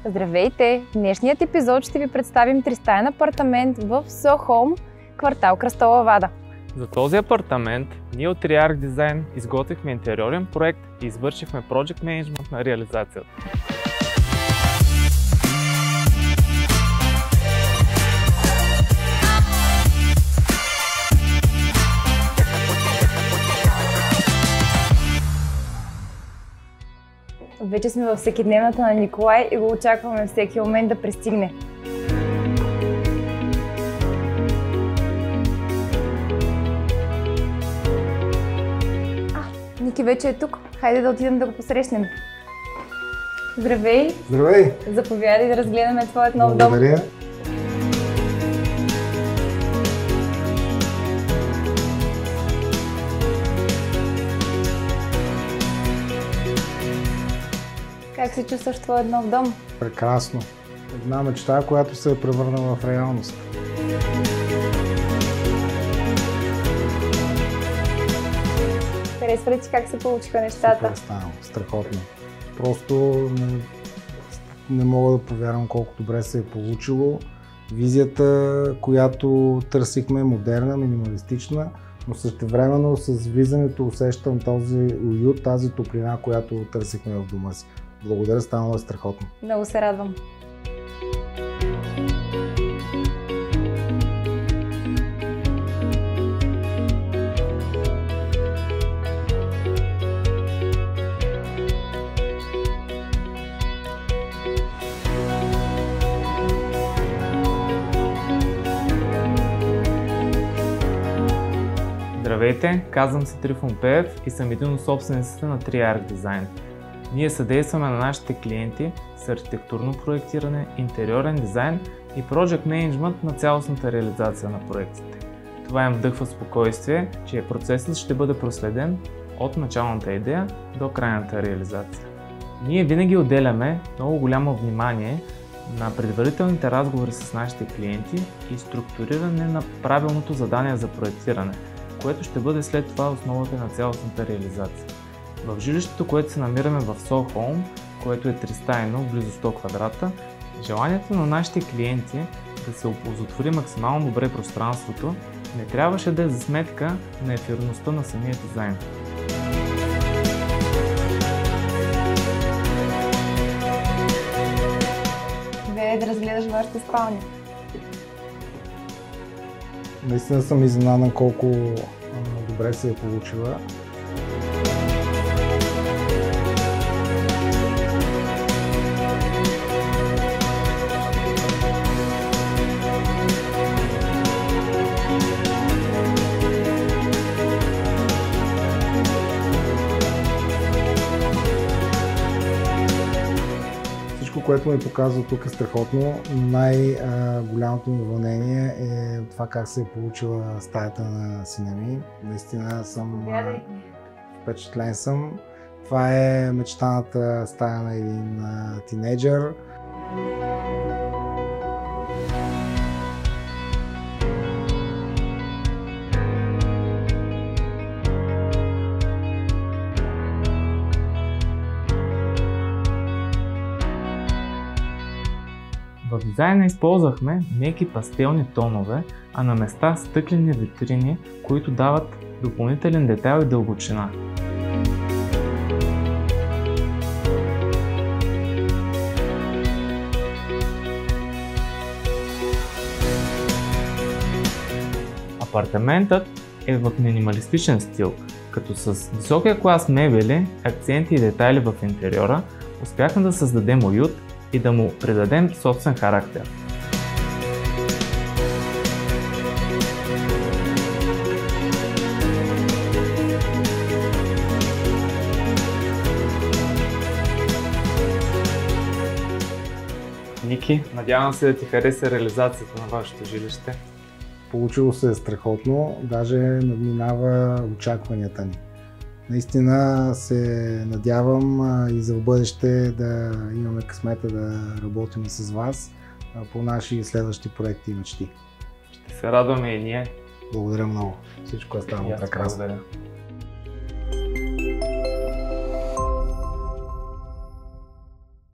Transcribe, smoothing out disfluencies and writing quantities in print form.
Здравейте! В днешният епизод ще ви представим тристаен апартамент в Soho Home, квартал Кръстова вада. За този апартамент ние от Triarch Design изготвихме интериорен проект и извършихме Project Management на реализацията. Вече сме във всекидневната на Николай и го очакваме всеки момент да пристигне. Ники вече е тук. Хайде да отидем да го посрещнем. Здравей! Здравей! Заповядай да разгледаме твоят нов дом. Благодаря. Как се чувстваш в твоят нов дом? Прекрасно. Една мечта, която се е превърнала в реалност. Харесва ли ти как се получиха нещата? Супер стана, страхотно. Просто не мога да повярвам колко добре се е получило. Визията, която търсихме, модерна, минималистична, но същевременно с влизането усещам този уют, тази топлина, която търсихме в дома си. Благодаря, станало е страхотно. Много се радвам. Здравейте, казвам се Трифон Пеев и съм един от собствениците на Triarch Design. Ние съдействаме на нашите клиенти с архитектурно проектиране, интериорен дизайн и Project Management на цялостната реализация на проектите. Това им вдъхва спокойствие, че процесът ще бъде проследен от началната идея до крайната реализация. Ние винаги отделяме много голямо внимание на предварителните разговори с нашите клиенти и структуриране на правилното задание за проектиране, което ще бъде след това основата на цялостната реализация. В жилището, което се намираме в Soho Home, което е тристайно, близо 100 квадрата, желанието на нашите клиенти да се оползотвори максимално добре пространството не трябваше да е за сметка на ефирността на самия дизайн. Вие да разгледаш вашата спалня. Наистина съм изненадан колко добре се е получила. Всичко, което ми показва тук е страхотно. Най-голямото ми вълнение е това как се е получила стаята на сина ми. Наистина съм впечатлен съм. Това е мечтаната стая на един тинейджър. В дизайна използвахме меки пастелни тонове, а на места стъклени витрини, които дават допълнителен детайл и дълбочина. Апартаментът е в минималистичен стил, като с високия клас мебели, акценти и детайли в интериора успяхме да създадем уют и да му придадем собствен характер. Ники, надявам се да ти хареса реализацията на вашето жилище. Получило се страхотно, даже надминава очакванията ни. Наистина се надявам и за в бъдеще да имаме късмета да работим с вас по наши следващи проекти и мечти. Ще се радваме и ние. Благодаря много. Всичко е станало прекрасно. Благодаря.